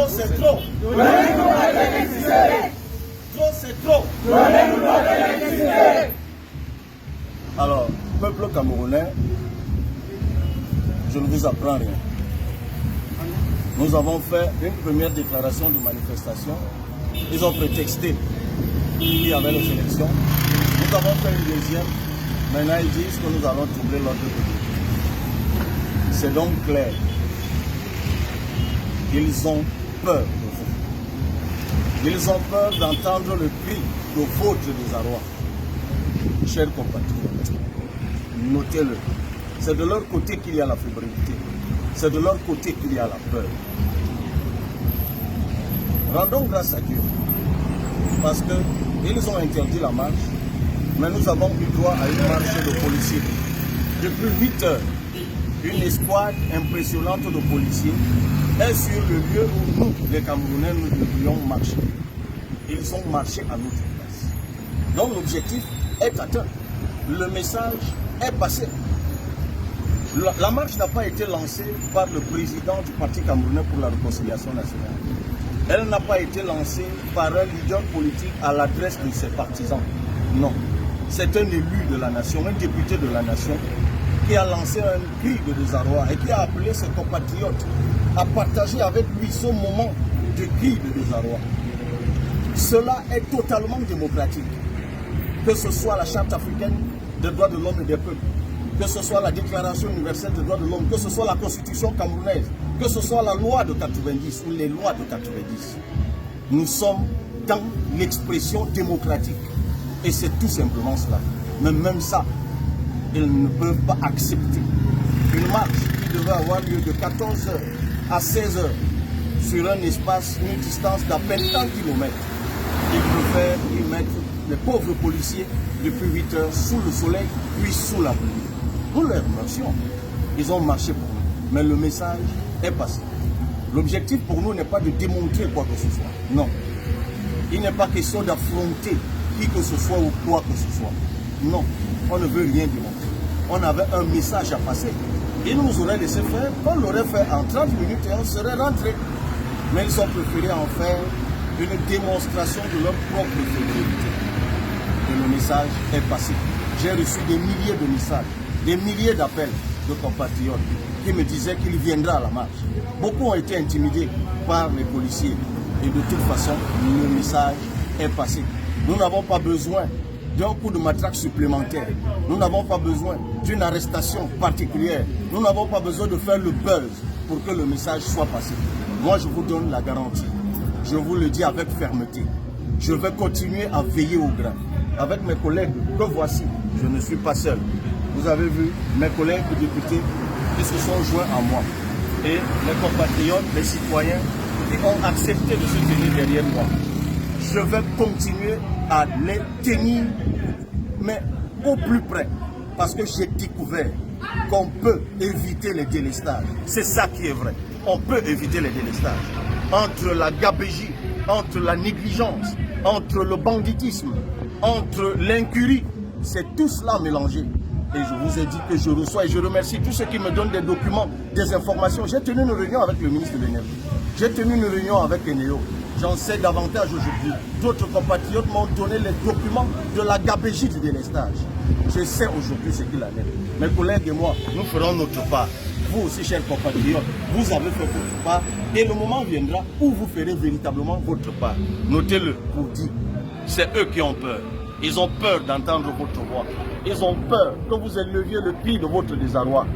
Trop c'est trop. Donnez-nous votre électricité. Trop c'est trop. Donnez-nous votre électricité. Alors, peuple camerounais, je ne vous apprends rien. Nous avons fait une première déclaration de manifestation. Ils ont prétexté qu'il y avait les élections. Nous avons fait une deuxième. Maintenant, ils disent que nous allons troubler l'ordre public. C'est donc clair. Ils ont peur de vous. Ils ont peur d'entendre le cri de votre désarroi. Chers compatriotes, notez-le. C'est de leur côté qu'il y a la fébrilité. C'est de leur côté qu'il y a la peur. Rendons grâce à Dieu. Parce qu'ils ont interdit la marche, mais nous avons eu droit à une marche de policiers. Depuis 8 heures, une escouade impressionnante de policiers est sur le lieu où nous, les Camerounais, nous devions marcher. Ils ont marché à notre place. Donc l'objectif est atteint. Le message est passé. La marche n'a pas été lancée par le président du Parti camerounais pour la réconciliation nationale. Elle n'a pas été lancée par un leader politique à l'adresse de ses partisans. Non. C'est un élu de la nation, un député de la nation qui a lancé un cri de désarroi et qui a appelé ses compatriotes à partager avec lui ce moment de cri de désarroi. Cela est totalement démocratique. Que ce soit la Charte africaine des droits de l'homme et des peuples, que ce soit la Déclaration universelle des droits de l'homme, que ce soit la Constitution camerounaise, que ce soit la loi de 90 ou les lois de 90. Nous sommes dans l'expression démocratique. Et c'est tout simplement cela. Mais même ça, ils ne peuvent pas accepter. Une marche qui devait avoir lieu de 14h à 16h sur un espace, une distance d'à peine 30 km. Ils préfèrent y mettre les pauvres policiers depuis 8 heures sous le soleil, puis sous la pluie. Nous les remercions. Ils ont marché pour nous. Mais le message est passé. L'objectif pour nous n'est pas de démontrer quoi que ce soit. Non. Il n'est pas question d'affronter qui que ce soit ou quoi que ce soit. Non. On ne veut rien démontrer. On avait un message à passer. Ils nous auraient laissé faire. On l'aurait fait en 30 minutes et on serait rentré. Mais ils ont préféré en faire une démonstration de leur propre fébrilité. Et le message est passé. J'ai reçu des milliers de messages, des milliers d'appels de compatriotes qui me disaient qu'ils viendraient à la marche. Beaucoup ont été intimidés par les policiers. Et de toute façon, le message est passé. Nous n'avons pas besoin d'un coup de matraque supplémentaire. Nous n'avons pas besoin d'une arrestation particulière. Nous n'avons pas besoin de faire le buzz pour que le message soit passé. Moi, je vous donne la garantie. Je vous le dis avec fermeté. Je vais continuer à veiller au grain. Avec mes collègues que voici, je ne suis pas seul. Vous avez vu mes collègues députés qui se sont joints à moi. Et mes compatriotes, les citoyens qui ont accepté de se tenir derrière moi. Je vais continuer à les tenir, mais au plus près. Parce que j'ai découvert qu'on peut éviter les délestages. C'est ça qui est vrai. On peut éviter les délestages. Entre la gabégie, entre la négligence, entre le banditisme, entre l'incurie, c'est tout cela mélangé. Et je vous ai dit que je reçois et je remercie tous ceux qui me donnent des documents, des informations. J'ai tenu une réunion avec le ministre de l'Énergie. J'ai tenu une réunion avec Eneo. J'en sais davantage aujourd'hui. D'autres compatriotes m'ont donné les documents de la gabégie du délestage. Je sais aujourd'hui ce qu'il en est. Mes collègues et moi, nous ferons notre part. Vous aussi, chers compatriotes, vous avez fait votre part. Et le moment viendra où vous ferez véritablement votre part. Notez-le pour dire, c'est eux qui ont peur. Ils ont peur d'entendre votre voix. Ils ont peur que vous éleviez le cri de votre désarroi.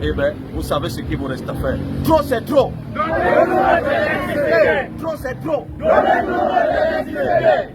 Eh bien, vous savez ce qu'il vous reste à faire. Trop, c'est trop. Donnez-nous votre électricité. Trop, c'est trop. Donnez-nous votre électricité.